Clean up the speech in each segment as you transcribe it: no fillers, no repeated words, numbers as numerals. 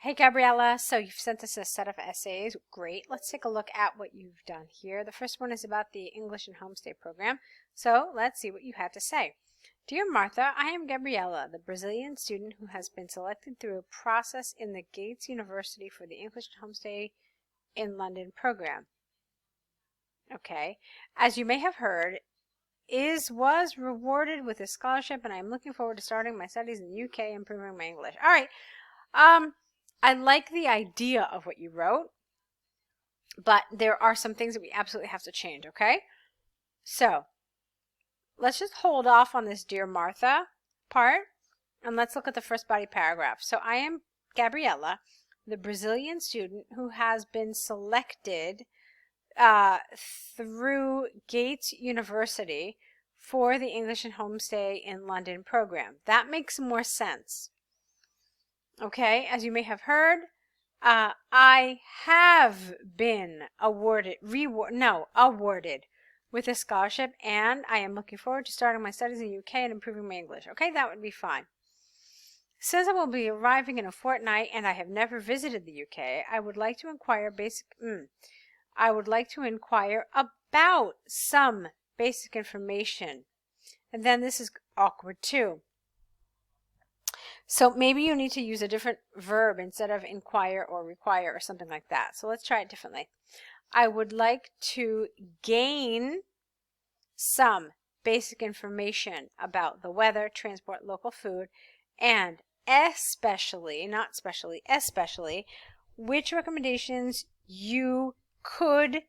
Hey Gabriela, so you've sent us a set of essays. Great. Let's take a look at what you've done here. The first one is about the English and Homestay program. So let's see what you had to say. Dear Martha, I am Gabriela, the Brazilian student who has been selected through a process in the Gates University for the English and Homestay in London program. Okay. As you may have heard, was rewarded with a scholarship, and I'm looking forward to starting my studies in the UK, improving my English. All right. I like the idea of what you wrote, but there are some things that we absolutely have to change, okay? So, let's just hold off on this Dear Martha part, and let's look at the first body paragraph. So, I am Gabriela, the Brazilian student who has been selected through Gates University for the English and Homestay in London program. That makes more sense. Okay, as you may have heard, I have been awarded with a scholarship, and I am looking forward to starting my studies in the UK and improving my English. Okay, that would be fine. Since I will be arriving in a fortnight and I have never visited the UK, I would like to inquire about some basic information. And then this is awkward too. So maybe you need to use a different verb instead of inquire or require or something like that. So let's try it differently. I would like to gain some basic information about the weather, transport, local food, and especially, which recommendations you could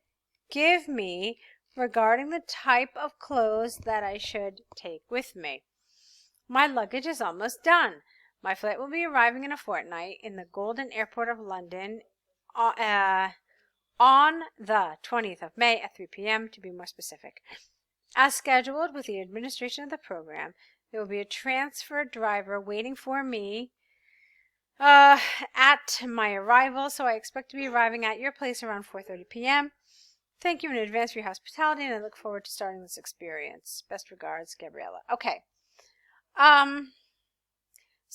give me regarding the type of clothes that I should take with me. My luggage is almost done. My flight will be arriving in a fortnight in the Golden Airport of London on the 20th of May at 3 p.m. to be more specific. As scheduled with the administration of the program, there will be a transfer driver waiting for me at my arrival, so I expect to be arriving at your place around 4:30 p.m. Thank you in advance for your hospitality, and I look forward to starting this experience. Best regards, Gabriela. Okay.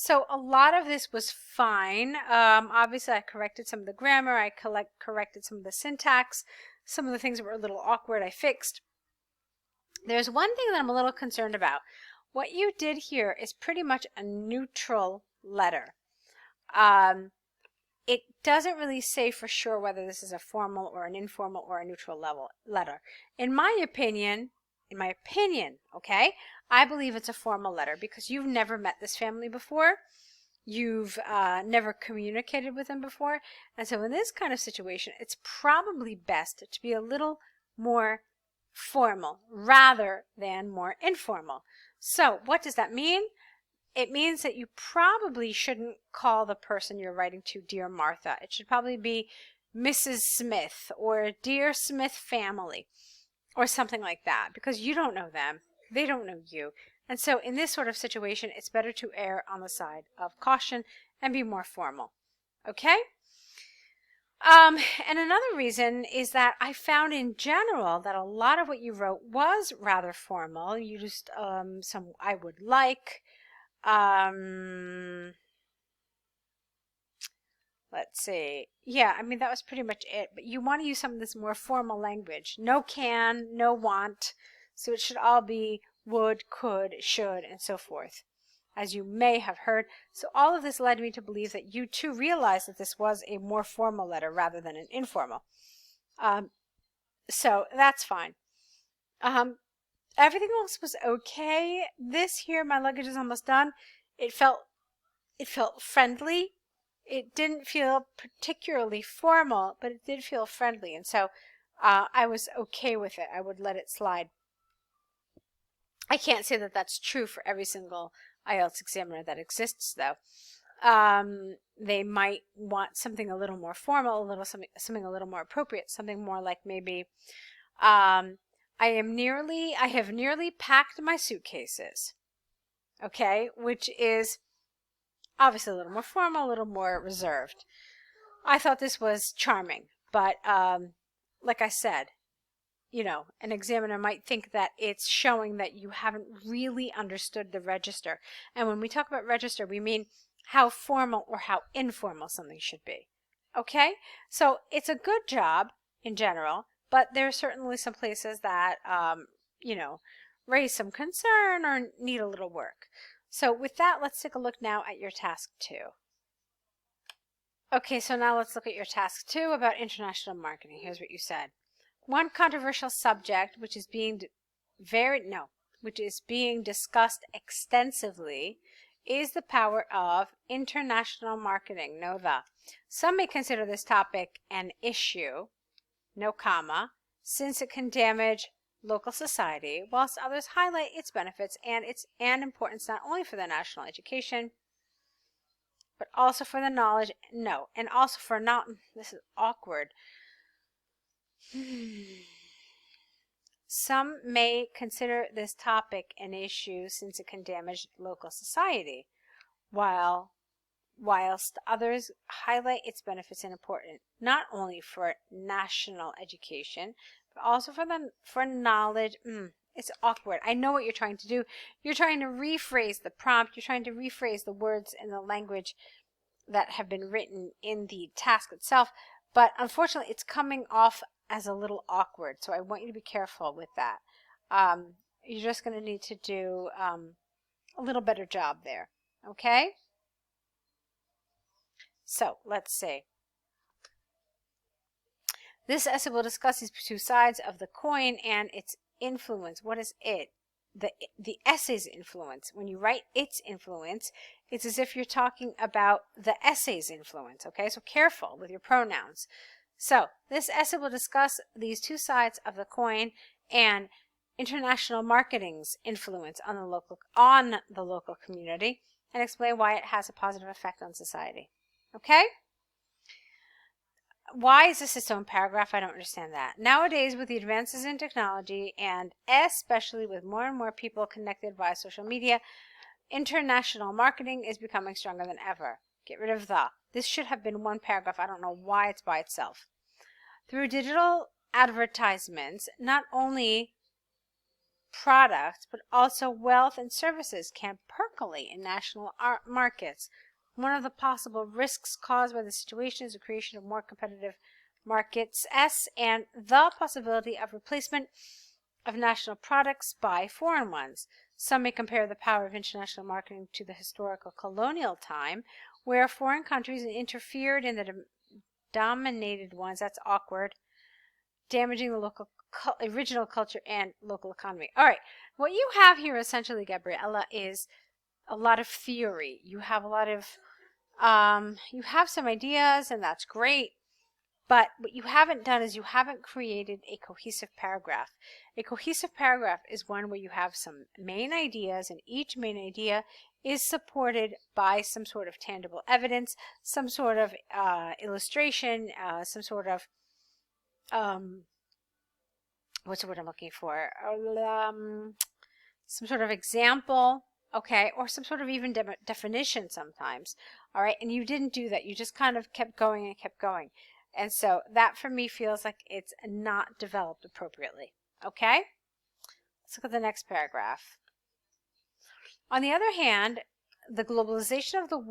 So a lot of this was fine. Obviously, I corrected some of the grammar. I corrected some of the syntax. Some of the things that were a little awkward, I fixed. There's one thing that I'm a little concerned about. What you did here is pretty much a neutral letter. It doesn't really say for sure whether this is a formal or an informal or a neutral letter. In my opinion, okay, I believe it's a formal letter because you've never met this family before. You've never communicated with them before. And so in this kind of situation, it's probably best to be a little more formal rather than more informal. So what does that mean? It means that you probably shouldn't call the person you're writing to Dear Martha. It should probably be Mrs. Smith or Dear Smith family or something like that, because you don't know them. They don't know you. And so in this sort of situation, it's better to err on the side of caution and be more formal. Okay? And another reason is that I found in general that a lot of what you wrote was rather formal. You used some I would like. Let's see. Yeah, I mean, that was pretty much it. But you want to use some of this more formal language. No can, no want. So it should all be would, could, should, and so forth, as you may have heard. So all of this led me to believe that you too realized that this was a more formal letter rather than an informal. So that's fine. Everything else was okay. This here, my luggage is almost done. It felt friendly. It didn't feel particularly formal, but it did feel friendly, and so I was okay with it. I would let it slide. I can't say that that's true for every single IELTS examiner that exists, though. They might want something a little more formal, something a little more appropriate, something more like maybe, I have nearly packed my suitcases. Okay, which is obviously a little more formal, a little more reserved. I thought this was charming, but like I said, you know, an examiner might think that it's showing that you haven't really understood the register. And when we talk about register, we mean how formal or how informal something should be. Okay? So it's a good job in general, but there are certainly some places that, you know, raise some concern or need a little work. So with that, let's take a look now at your task 2. Okay, so now let's look at your task 2 about international marketing. Here's what you said. One controversial subject which is being discussed extensively is the power of international marketing. Know the. Some may consider this topic an issue, no comma, since it can damage local society, whilst others highlight its benefits and its importance not only for the national education, but also for the knowledge, and also for not, this is awkward. Some may consider this topic an issue since it can damage local society, whilst others highlight its benefits and importance not only for national education, but also for knowledge. It's awkward. I know what you're trying to do. You're trying to rephrase the prompt. You're trying to rephrase the words in the language that have been written in the task itself, but unfortunately it's coming off as a little awkward, so I want you to be careful with that. You're just going to need to do a little better job there, okay? So let's see. This essay will discuss these two sides of the coin and its influence. What is it? The essay's influence. When you write its influence, it's as if you're talking about the essay's influence, okay? So careful with your pronouns. So this essay will discuss these two sides of the coin and international marketing's influence on the local community, and explain why it has a positive effect on society. Okay? Why is this its own paragraph? I don't understand that. Nowadays, with the advances in technology, and especially with more and more people connected via social media, international marketing is becoming stronger than ever. Get rid of the. This should have been one paragraph. I don't know why it's by itself. Through digital advertisements, not only products, but also wealth and services can percolate in national markets. One of the possible risks caused by the situation is the creation of more competitive markets and the possibility of replacement of national products by foreign ones. Some may compare the power of international marketing to the historical colonial time, where foreign countries interfered in the dominated ones. That's awkward. Damaging the local original culture and local economy. All right, what you have here essentially, Gabriela, is a lot of theory. You have a lot of you have some ideas, and that's great, but what you haven't done is you haven't created a cohesive paragraph. A cohesive paragraph is one where you have some main ideas, and each main idea is supported by some sort of tangible evidence, some sort of illustration, some sort of what's the word I'm looking for? Some sort of example, okay, or some sort of even definition sometimes. All right, and you didn't do that. You just kind of kept going and kept going. And so that for me feels like it's not developed appropriately. Okay? Let's look at the next paragraph. On the other hand, the globalization of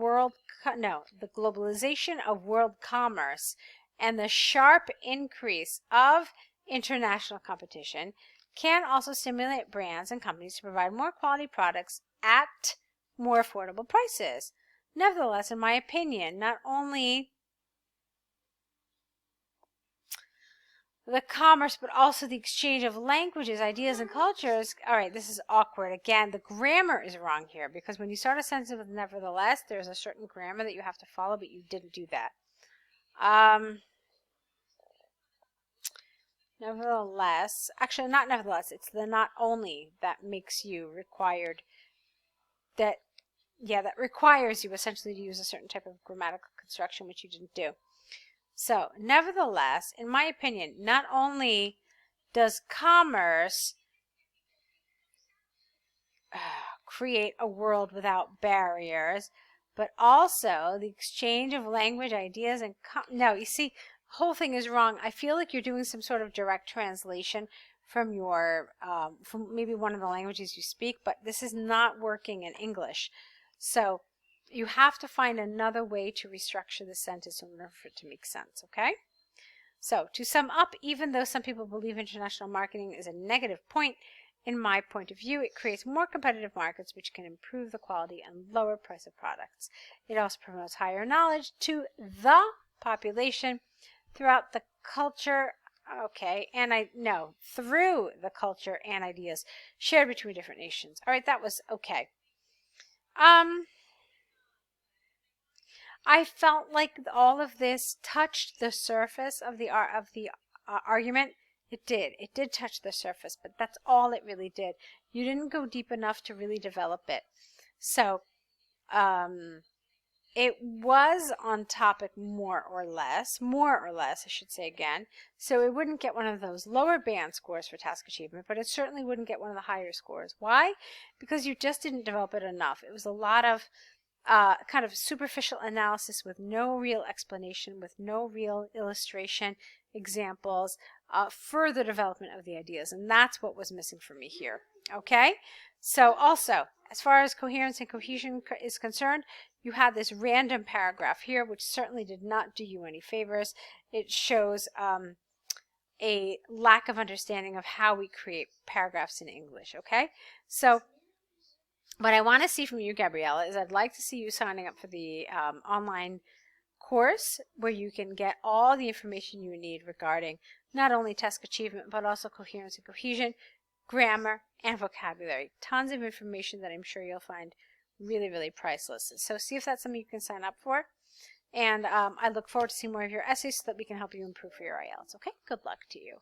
world commerce and the sharp increase of international competition can also stimulate brands and companies to provide more quality products at more affordable prices. Nevertheless, in my opinion, not only the commerce, but also the exchange of languages, ideas, and cultures. All right, this is awkward. Again, the grammar is wrong here, because when you start a sentence with nevertheless, there's a certain grammar that you have to follow, but you didn't do that. Nevertheless, actually not nevertheless, it's the not only that makes you required, that requires you essentially to use a certain type of grammatical construction, which you didn't do. So, nevertheless, in my opinion, not only does commerce create a world without barriers, but also the exchange of language, ideas, and no, you see, the whole thing is wrong. I feel like you're doing some sort of direct translation from your from maybe one of the languages you speak, but this is not working in English. So You have to find another way to restructure the sentence in order for it to make sense, okay? So, to sum up, even though some people believe international marketing is a negative point, in my point of view, it creates more competitive markets which can improve the quality and lower price of products. It also promotes higher knowledge to the population throughout the culture, through the culture and ideas shared between different nations. All right, that was okay. I felt like all of this touched the surface of the argument. It did. It did touch the surface, but that's all it really did. You didn't go deep enough to really develop it. So, it was on topic more or less, I should say again. So it wouldn't get one of those lower band scores for task achievement, but it certainly wouldn't get one of the higher scores. Why? Because you just didn't develop it enough. It was a lot of kind of superficial analysis with no real explanation, with no real illustration, examples, further development of the ideas. And that's what was missing for me here. Okay? So also, as far as coherence and cohesion is concerned, you have this random paragraph here, which certainly did not do you any favors. It shows a lack of understanding of how we create paragraphs in English. Okay? So what I want to see from you, Gabriela, is I'd like to see you signing up for the online course where you can get all the information you need regarding not only task achievement, but also coherence and cohesion, grammar, and vocabulary. Tons of information that I'm sure you'll find really, really priceless. So see if that's something you can sign up for. And I look forward to seeing more of your essays so that we can help you improve for your IELTS. Okay? Good luck to you.